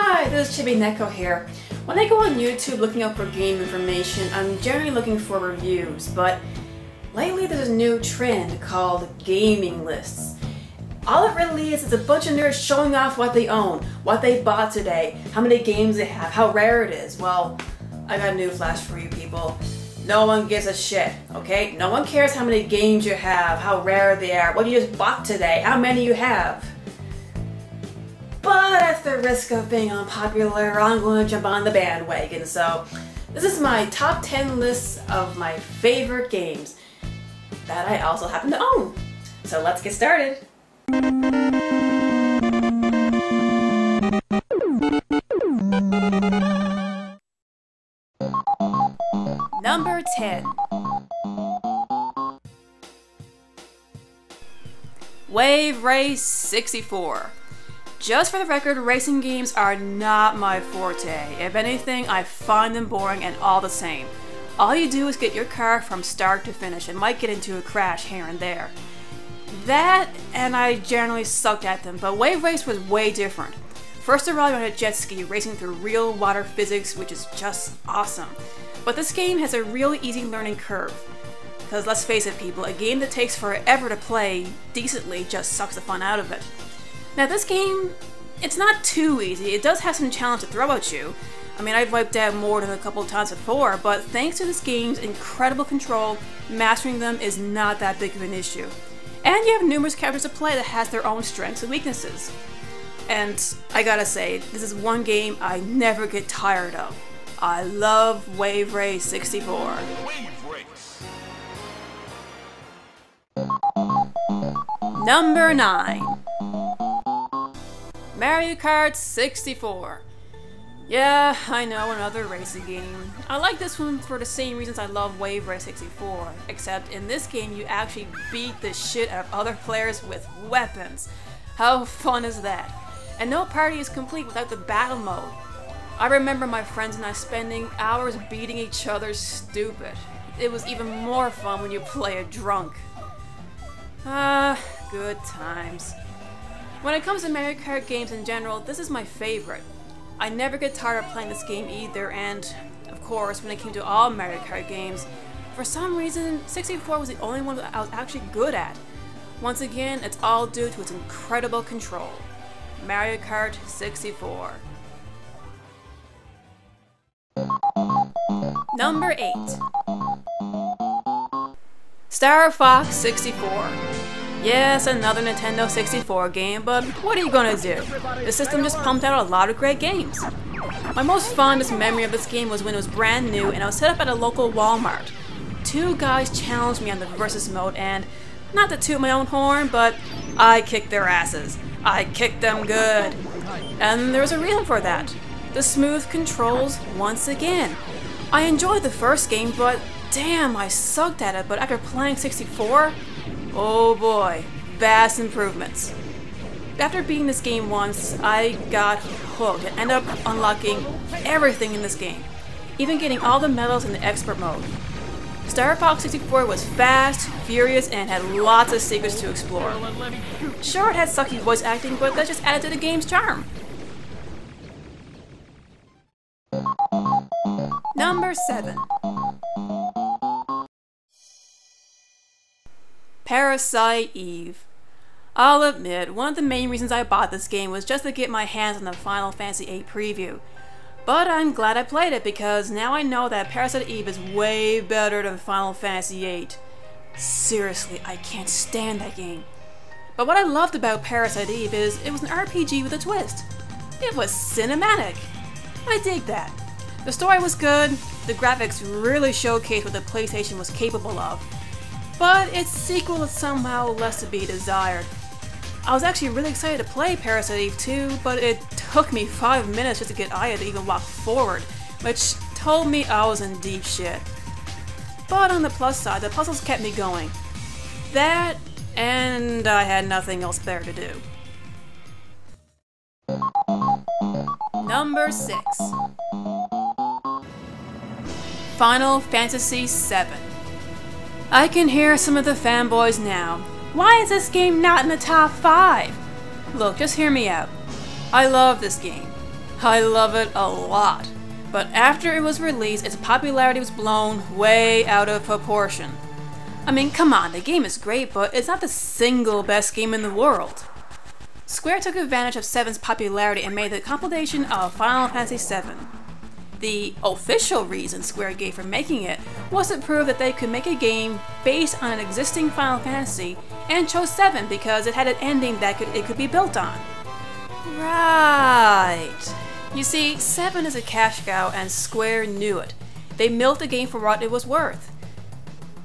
Hi, this is Chibi Neko here. When I go on YouTube looking up for game information, I'm generally looking for reviews, but lately there's a new trend called gaming lists. All it really is a bunch of nerds showing off what they own, what they bought today, how many games they have, how rare it is. Well, I got a new flash for you people. No one gives a shit, okay? No one cares how many games you have, how rare they are, what you just bought today, how many you have. But at the risk of being unpopular, I'm going to jump on the bandwagon. So this is my top 10 list of my favorite games that I also happen to own. So let's get started. Number 10. Wave Race 64. Just for the record, racing games are not my forte. If anything, I find them boring and all the same. All you do is get your car from start to finish and might get into a crash here and there. That, and I generally sucked at them, but Wave Race was way different. First of all, you're on a jet ski racing through real water physics, which is just awesome. But this game has a really easy learning curve. Because let's face it people, a game that takes forever to play decently just sucks the fun out of it. Now this game, it's not too easy. It does have some challenge to throw at you. I mean, I've wiped out more than a couple of times before, but thanks to this game's incredible control, mastering them is not that big of an issue. And you have numerous characters to play that has their own strengths and weaknesses. And I gotta say, this is one game I never get tired of. I love Wave Race 64. Wave Race. Number 9. Mario Kart 64. Yeah, I know, another racing game. I like this one for the same reasons I love Wave Race 64, except in this game you actually beat the shit out of other players with weapons. How fun is that? And no party is complete without the battle mode. I remember my friends and I spending hours beating each other stupid. It was even more fun when you play a drunk. Good times. When it comes to Mario Kart games in general, this is my favorite. I never get tired of playing this game either, and of course, when it came to all Mario Kart games, for some reason, 64 was the only one that I was actually good at. Once again, it's all due to its incredible control. Mario Kart 64. Number 8. Starfox 64. Yes, another Nintendo 64 game, but what are you gonna do? The system just pumped out a lot of great games. My most fondest memory of this game was when it was brand new and I was set up at a local Walmart. Two guys challenged me on the versus mode and, not to toot my own horn, but I kicked their asses. I kicked them good. And there was a reason for that. The smooth controls once again. I enjoyed the first game, but damn, I sucked at it, but after playing 64, oh boy, vast improvements. After beating this game once, I got hooked and ended up unlocking everything in this game, even getting all the medals in the expert mode. Starfox 64 was fast, furious, and had lots of secrets to explore. Sure, it had sucky voice acting, but that just added to the game's charm. Number 7. Parasite Eve. I'll admit, one of the main reasons I bought this game was just to get my hands on the Final Fantasy VIII preview. But I'm glad I played it because now I know that Parasite Eve is way better than Final Fantasy VIII. Seriously, I can't stand that game. But what I loved about Parasite Eve is it was an RPG with a twist. It was cinematic. I dig that. The story was good, the graphics really showcased what the PlayStation was capable of, but its sequel is somehow less to be desired. I was actually really excited to play Parasite Eve 2, but it took me 5 minutes just to get Aya to even walk forward, which told me I was in deep shit. But on the plus side, the puzzles kept me going. That, and I had nothing else better to do. Number 6. Final Fantasy VII. I can hear some of the fanboys now. Why is this game not in the top 5? Look, just hear me out. I love this game. I love it a lot. But after it was released, its popularity was blown way out of proportion. I mean, come on, the game is great, but it's not the single best game in the world. Square took advantage of 7's popularity and made the compilation of Final Fantasy VII. The official reason Square gave for making it was to prove that they could make a game based on an existing Final Fantasy, and chose 7 because it had an ending that it could be built on. Right. You see, 7 is a cash cow and Square knew it. They milked the game for what it was worth.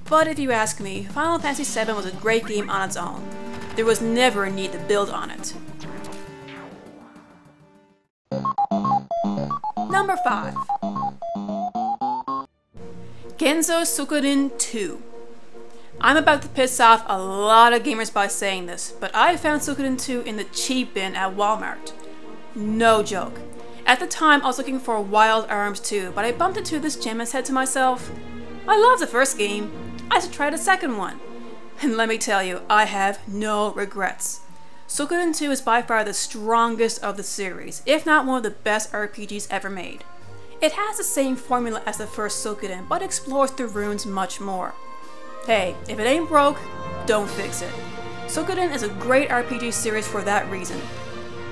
But if you ask me, Final Fantasy VII was a great game on its own. There was never a need to build on it. Number 5. Kenzo So Good In 2. I'm about to piss off a lot of gamers by saying this, but I found So Good In 2 in the cheap bin at Walmart. No joke. At the time, I was looking for Wild Arms 2, but I bumped into this gem and said to myself, I love the first game, I should try the second one. And let me tell you, I have no regrets. So Good In 2 is by far the strongest of the series, if not one of the best RPGs ever made. It has the same formula as the first So Good In, but explores the runes much more. Hey, if it ain't broke, don't fix it. So Good In is a great RPG series for that reason.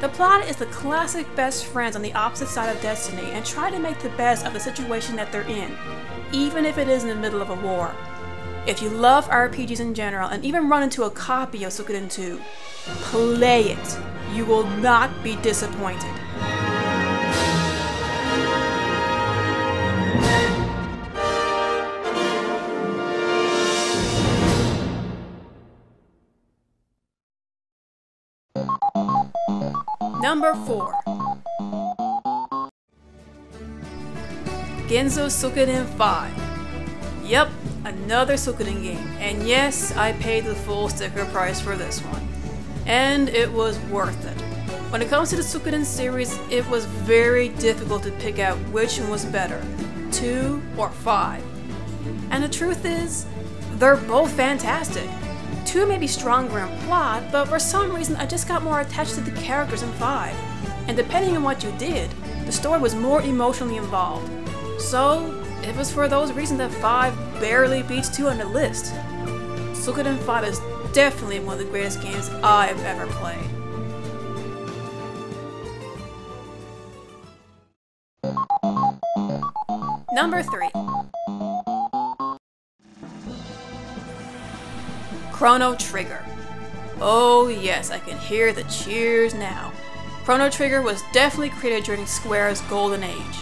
The plot is the classic best friends on the opposite side of destiny and try to make the best of the situation that they're in, even if it is in the middle of a war. If you love RPGs in general and even run into a copy of So Good In 2, play it. You will not be disappointed. Number 4. Kenzo So Good In 5. Yep, another So Good In game, and yes, I paid the full sticker price for this one. And it was worth it. When it comes to the So Good In series, it was very difficult to pick out which one was better, 2 or 5. And the truth is, they're both fantastic. 2 may be stronger in plot, but for some reason I just got more attached to the characters in 5. And depending on what you did, the story was more emotionally involved. So, it was for those reasons that 5 barely beats 2 on the list. So Good In 5 is definitely one of the greatest games I've ever played. Number 3. Chrono Trigger. Oh yes, I can hear the cheers now. Chrono Trigger was definitely created during Square's golden age.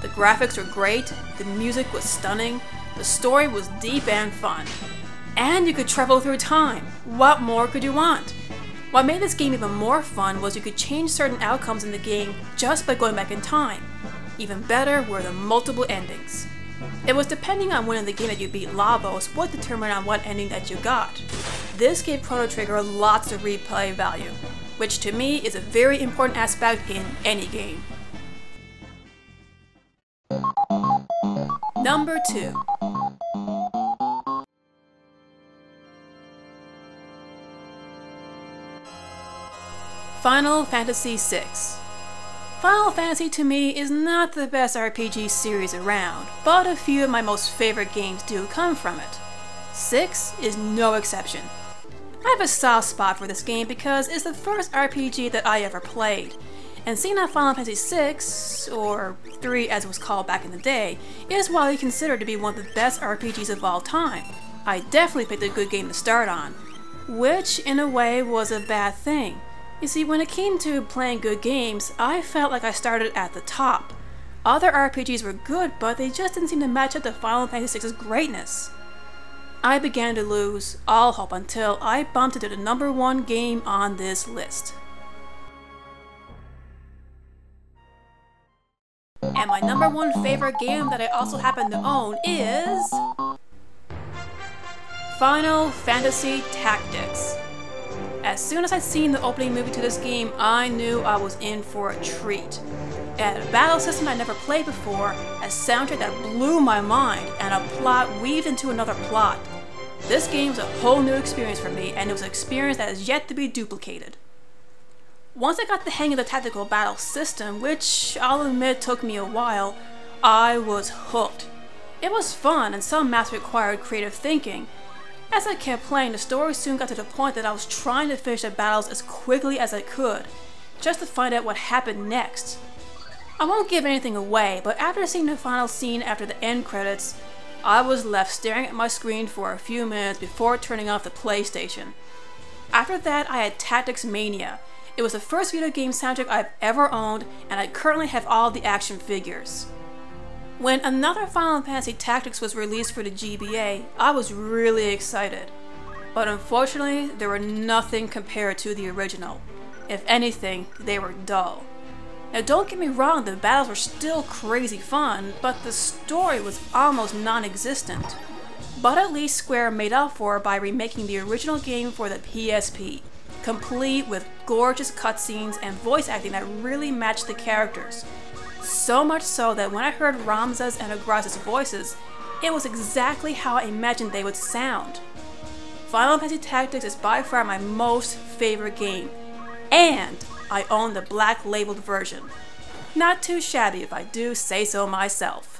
The graphics were great, the music was stunning, the story was deep and fun. And you could travel through time. What more could you want? What made this game even more fun was you could change certain outcomes in the game just by going back in time. Even better were the multiple endings. It was depending on when in the game that you beat Lavos would determine on what ending that you got. This gave Chrono Trigger lots of replay value, which to me is a very important aspect in any game. Number 2. Final Fantasy VI. Final Fantasy to me is not the best RPG series around, but a few of my most favorite games do come from it. 6 is no exception. I have a soft spot for this game because it's the first RPG that I ever played, and seeing that Final Fantasy VI, or 3 as it was called back in the day, is widely considered to be one of the best RPGs of all time. I definitely picked a good game to start on, which in a way was a bad thing. You see, when it came to playing good games, I felt like I started at the top. Other RPGs were good, but they just didn't seem to match up to Final Fantasy VI's greatness. I began to lose all hope until I bumped into the number 1 game on this list. And my number 1 favorite game that I also happen to own is Final Fantasy Tactics. As soon as I seen the opening movie to this game, I knew I was in for a treat. It had a battle system I'd never played before, a soundtrack that blew my mind, and a plot weaved into another plot. This game was a whole new experience for me, and it was an experience that is yet to be duplicated. Once I got the hang of the tactical battle system, which I'll admit took me a while, I was hooked. It was fun, and some maps required creative thinking. As I kept playing, the story soon got to the point that I was trying to finish the battles as quickly as I could, just to find out what happened next. I won't give anything away, but after seeing the final scene after the end credits, I was left staring at my screen for a few minutes before turning off the PlayStation. After that, I had Tactics Mania. It was the first video game soundtrack I've ever owned, and I currently have all the action figures. When another Final Fantasy Tactics was released for the GBA, I was really excited. But unfortunately, they were nothing compared to the original. If anything, they were dull. Now don't get me wrong, the battles were still crazy fun, but the story was almost non-existent. But at least Square made up for it by remaking the original game for the PSP, complete with gorgeous cutscenes and voice acting that really matched the characters. So much so that when I heard Ramza's and Agraz's voices, it was exactly how I imagined they would sound. Final Fantasy Tactics is by far my most favorite game, and I own the black labeled version. Not too shabby if I do say so myself.